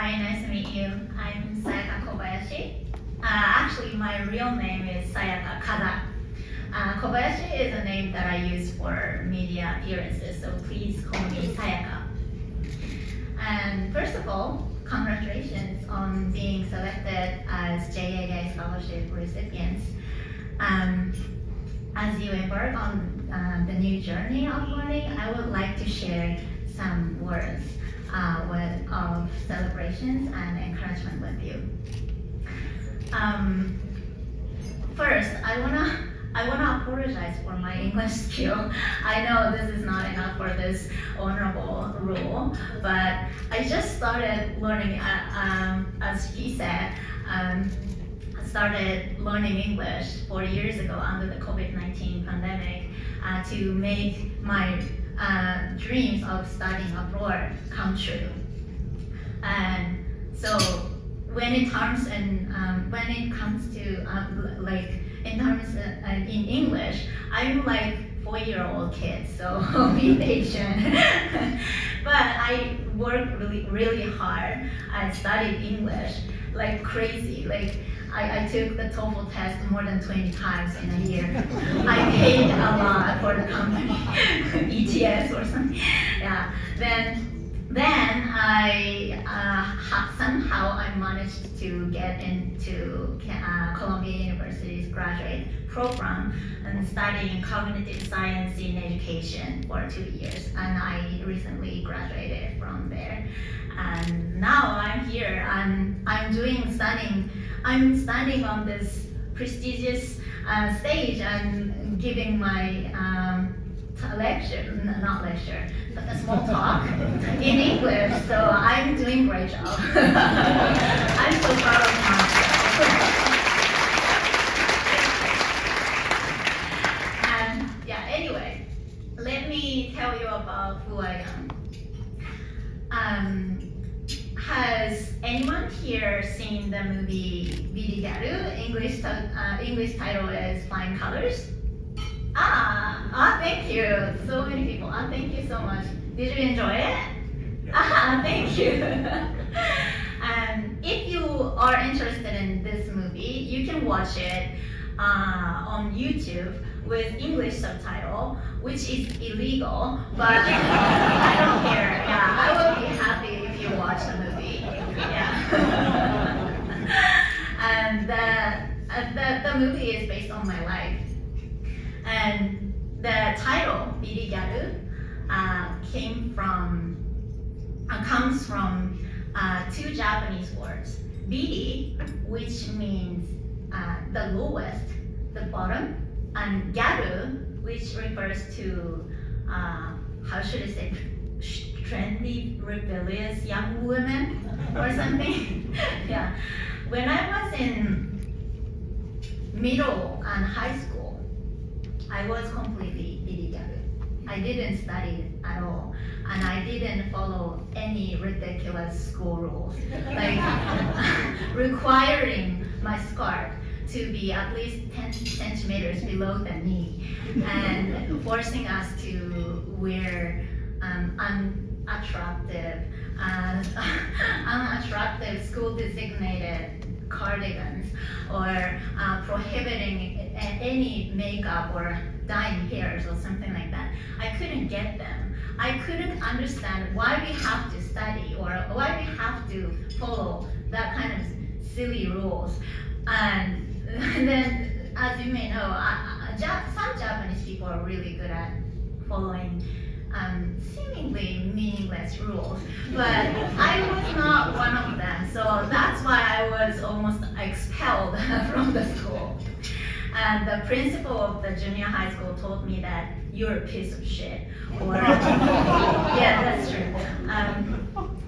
Hi, nice to meet you. I'm Sayaka Kobayashi. Actually, my real name is Sayaka Kada. Kobayashi is a name that I use for media appearances, so please call me Sayaka. And first of all, congratulations on being selected as JAA scholarship recipients. As you embark on the new journey of learning, I would like to share some words of celebrations and encouragement with you. First, I wanna apologize for my English skill. I know this is not enough for this honorable role, but I just started learning. As he said, I started learning English 4 years ago under the COVID-19 pandemic to make my dreams of studying abroad come true. And so when it comes to in terms in English, I'm like 4-year-old kid, so be patient. But I worked really hard. I studied English like crazy. I took the TOEFL test more than 20 times in a year. I paid a lot for the company, ETS or something. Yeah. Then I somehow I managed to get into Columbia University's graduate program and studying cognitive science in education for 2 years, and I recently graduated from there. And now I'm here. I'm standing on this prestigious stage and giving my a small talk in English. So I'm doing a great job. I'm so proud of myself. And yeah, anyway, let me tell you about who I am. Has anyone here seen the movie Bidigaru? English title is Flying Colors. Thank you. So many people. Thank you so much. Did you enjoy it? Thank you. And if you are interested in this movie, you can watch it on YouTube with English subtitle, which is illegal, but I don't care. Yeah, I will be happy if you watch the movie. Yeah. And the movie is based on my life. And the title Birigaru comes from 2 Japanese words. Biri, which means the lowest, the bottom, and garu, which refers to how should I say, trendy, rebellious young women or something. Yeah. When I was in middle and high school, I was completely birigaru. I didn't study at all, and I didn't follow any ridiculous school rules, like requiring my skirt to be at least 10 centimeters below the knee, and forcing us to wear unattractive school-designated cardigans, or prohibiting any makeup or dyeing hairs or something like that. I couldn't get them. I couldn't understand why we have to study or why we have to follow that kind of silly rules. And then, as you may know, some Japanese people are really good at following seemingly meaningless rules, but I was not one of them, so that's why I was almost expelled from the school. And the principal of the junior high school told me that you're a piece of shit, or yeah, that's true,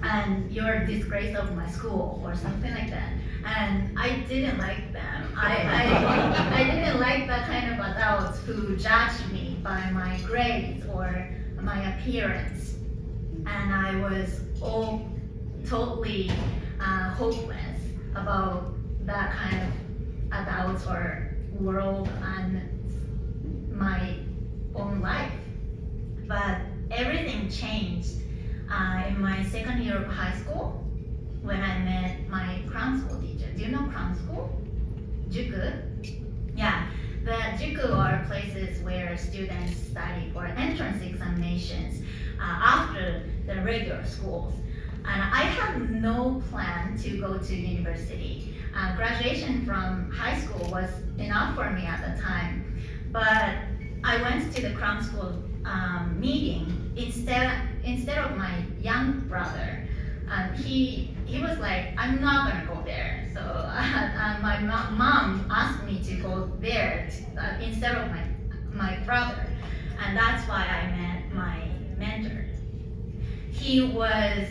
and you're a disgrace of my school, or something like that. And I didn't like them. I didn't like the kind of adults who judged me by my grades or my appearance, and I was totally hopeless about that kind of adults or world and my own life. But everything changed in my second year of high school. when I met my crown school teacher. Do you know crown school? Juku? Yeah, the juku are places where students study for entrance examinations after the regular schools. And I had no plan to go to university. Graduation from high school was enough for me at the time. But I went to the crown school meeting instead of my young brother. He was like, I'm not gonna go there. So my mom asked me to go there instead of my brother, and that's why I met my mentor. He was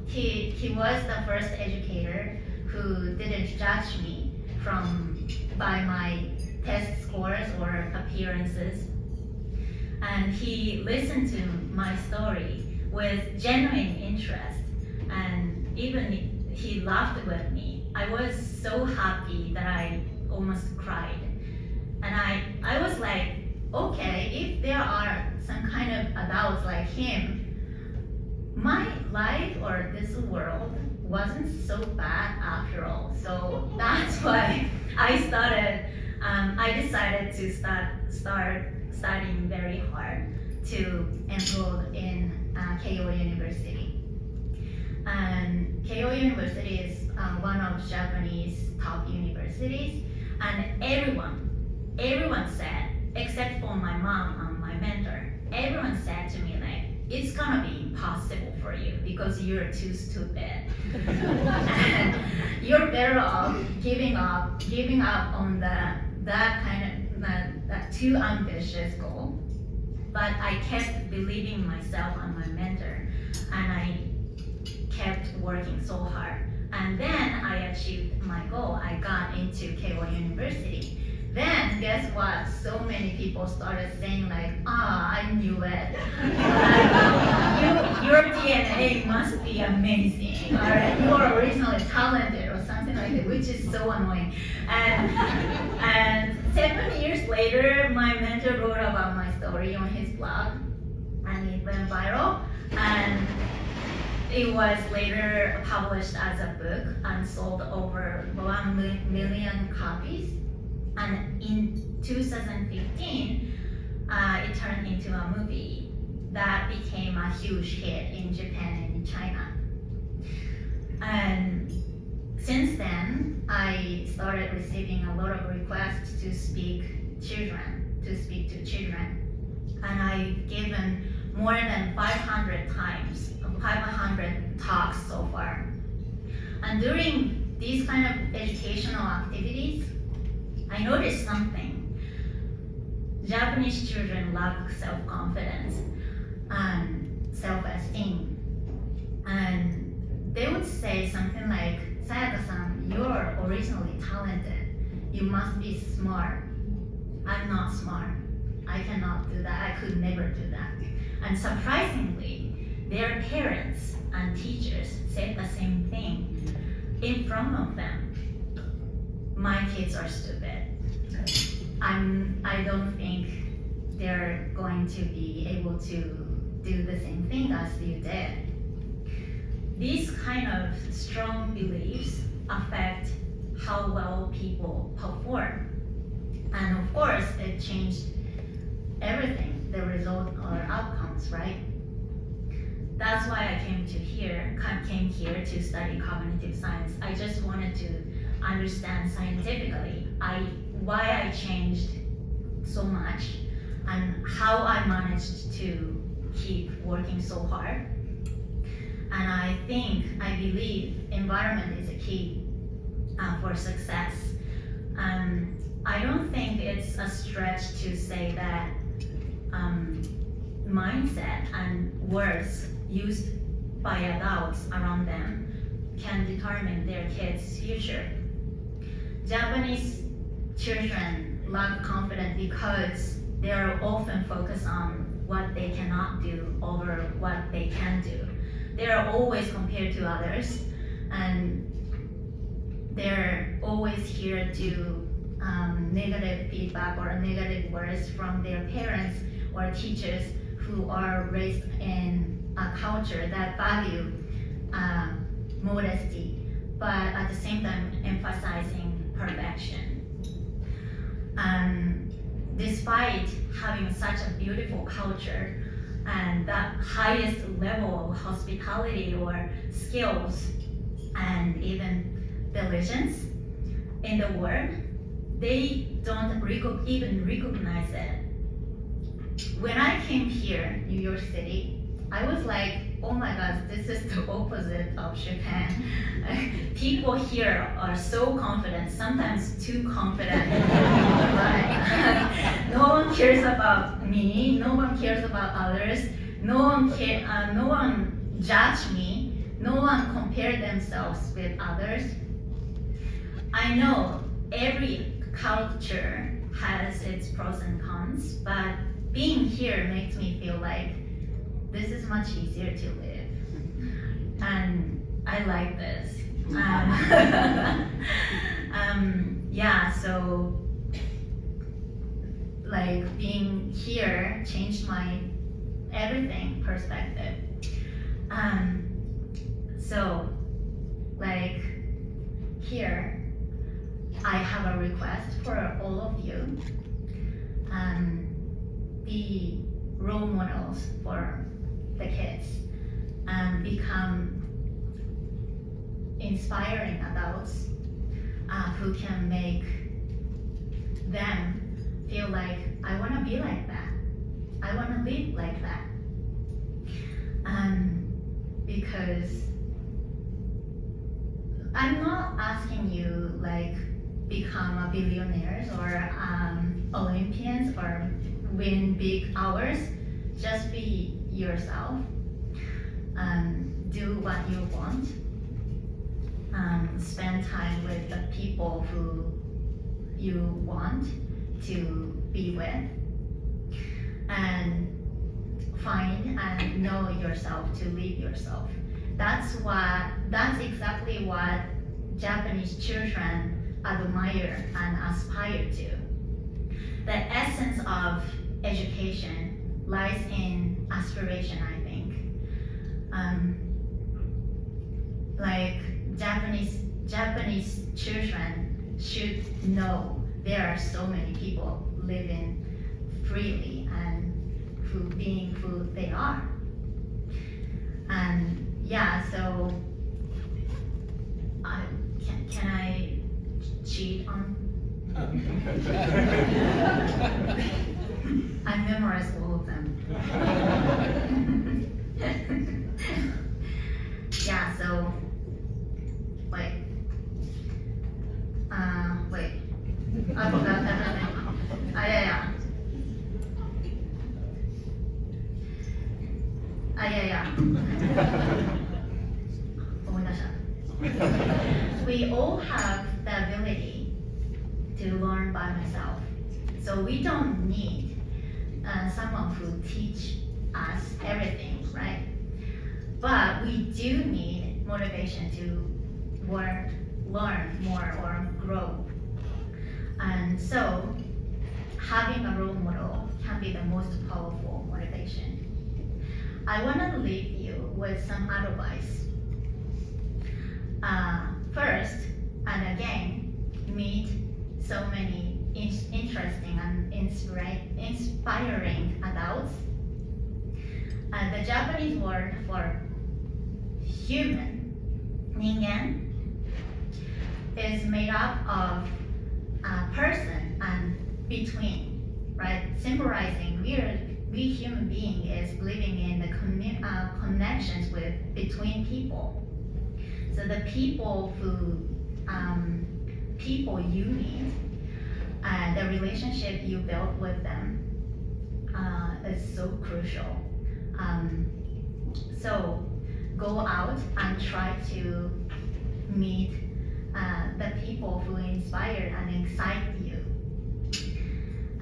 the first educator who didn't judge me by my test scores or appearances, and he listened to my story with genuine interest, and even he laughed with me. I was so happy that I almost cried, and I was like, okay, if there are some kind of adults like him, my life or this world wasn't so bad after all. So that's why I decided to start studying very hard to enroll in Keio University. And Keio University is one of Japanese top universities, and everyone said, except for my mom and my mentor, everyone said to me like, it's gonna be impossible for you because you're too stupid. And you're better off giving up on that kind of that too ambitious goal. But I kept believing in myself and my mentor, and I kept working so hard. And then I achieved my goal. I got into Keio University. Then guess what? So many people started saying like, I knew it. Your DNA must be amazing, or you are originally talented, or something like that, which is so annoying. And 7 years later, my mentor wrote about my story on his blog, and it went viral. And it was later published as a book and sold over 1 million copies. And in 2015, it turned into a movie that became a huge hit in Japan and in China. And since then, I started receiving a lot of requests to speak to children. And I've given more than 500 talks so far. And during these kind of educational activities, I noticed something. Japanese children lack self-confidence and self-esteem. And they would say something like, Sayaka-san, you're originally talented. You must be smart. I'm not smart. I cannot do that. I could never do that. And surprisingly, their parents and teachers said the same thing in front of them. My kids are stupid. I don't think they're going to be able to do the same thing as you did. These kind of strong beliefs affect how well people perform. And of course, it changed everything, the result or outcomes, right? That's why I came here to study cognitive science. I just wanted to understand scientifically why I changed so much and how I managed to keep working so hard. And I believe environment is a key for success. I don't think it's a stretch to say that mindset and words used by adults around them can determine their kids' future. Japanese children lack confidence because they are often focused on what they cannot do over what they can do. They are always compared to others, and they're always here to negative feedback or negative words from their parents or teachers who are raised in a culture that value modesty, but at the same time emphasizing perfection. Despite having such a beautiful culture and the highest level of hospitality or skills and even diligence in the world, they don't even recognize it. When I came here, New York City, I was like, oh my God, this is the opposite of Japan. People here are so confident, sometimes too confident. Right? No one cares about me, no one cares about others, no one judge me, no one compare themselves with others. I know every culture has its pros and cons, but being here makes me feel like this is much easier to live. And I like this. Yeah, so like being here changed my everything perspective. So like here, I have a request for all of you. Be role models for the kids and become inspiring adults who can make them feel like, I want to be like that. I want to live like that. Because I'm not asking you like become a billionaires or Olympians or win big hours. Just be yourself. Do what you want. Spend time with the people who you want to be with. And find and know yourself to live yourself. That's exactly what Japanese children admire and aspire to. The essence of education lies in aspiration, I think. Like Japanese children should know there are so many people living freely and being who they are. And yeah, so can I cheat on? I memorized all of them. Yeah, so wait. I forgot everything. Yeah. We all have the ability to learn by myself. So we don't need someone who teach us everything, right? But we do need motivation to work, learn more or grow. And so having a role model can be the most powerful motivation. I want to leave you with some advice. First, and again, meet so many interesting and inspiring adults. The Japanese word for human, ningen, is made up of person and between, right? Symbolizing we human being is living in the connections with between people. So the people you meet, the relationship you build with them is so crucial. So go out and try to meet the people who inspire and excite you.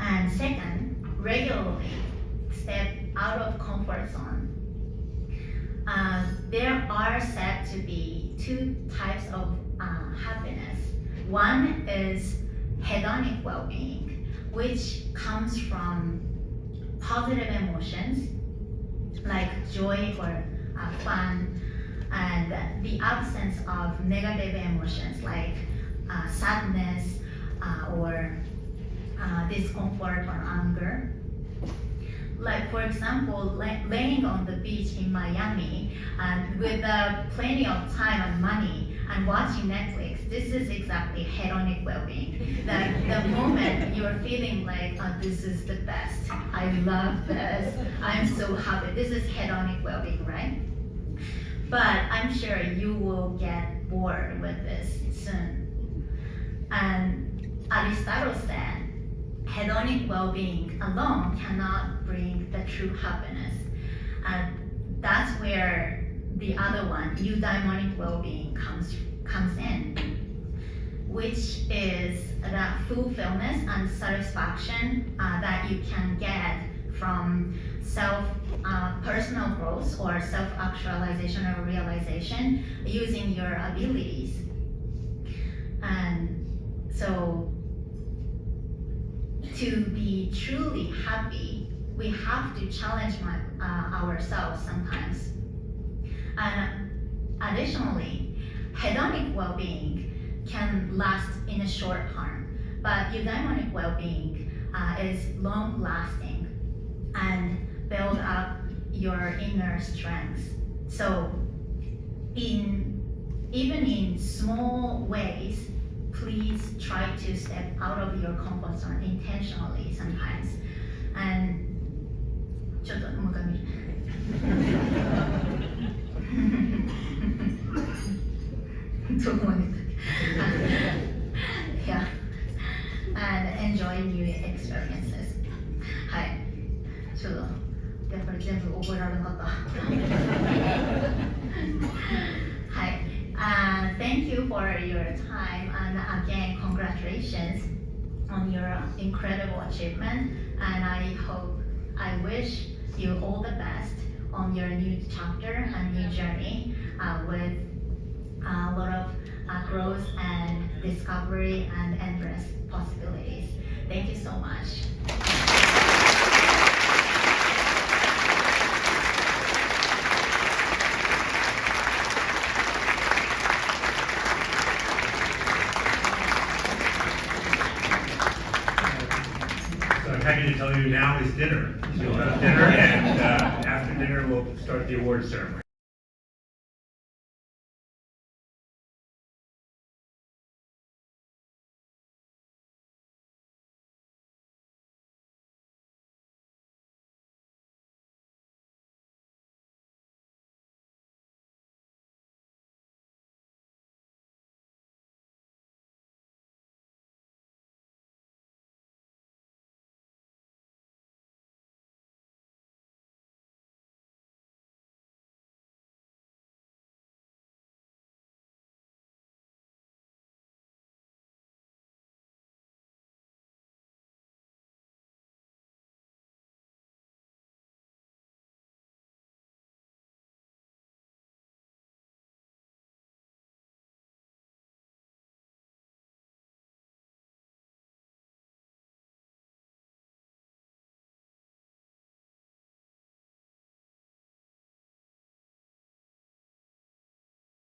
And second, regularly step out of comfort zone. There are said to be two types of happiness. One is hedonic well-being, which comes from positive emotions like joy or fun, and the absence of negative emotions like sadness or discomfort or anger. Like for example, laying on the beach in Miami and with plenty of time and money and watching Netflix, this is exactly hedonic well-being. The moment you're feeling like, oh, this is the best, I love this, I'm so happy, this is hedonic well-being, right? But I'm sure you will get bored with this soon. And Aristotle said, hedonic well-being alone cannot bring the true happiness. And that's where the other one, eudaimonic well-being, comes in, which is the fulfillment and satisfaction that you can get from personal growth or self-actualization or realization using your abilities. And so to be truly happy, we have to challenge ourselves sometimes. And additionally, hedonic well-being can last in a short term, but eudaimonic well-being is long-lasting and build up your inner strength. So even in small ways, please try to step out of your comfort zone intentionally sometimes. And ちょっともう一回見る。どこまで行ったっけ？Yeah. And enjoy new experiences. はい。ちょっとやっぱり全部覚えられなかった。はい。Thank you for your time, and again, congratulations on your incredible achievement. And I wish you all the best on your new chapter and new journey with a lot of growth and discovery and endless possibilities. Thank you so much. I'm happy to tell you now is dinner. So we'll have dinner, and after dinner we'll start the award ceremony.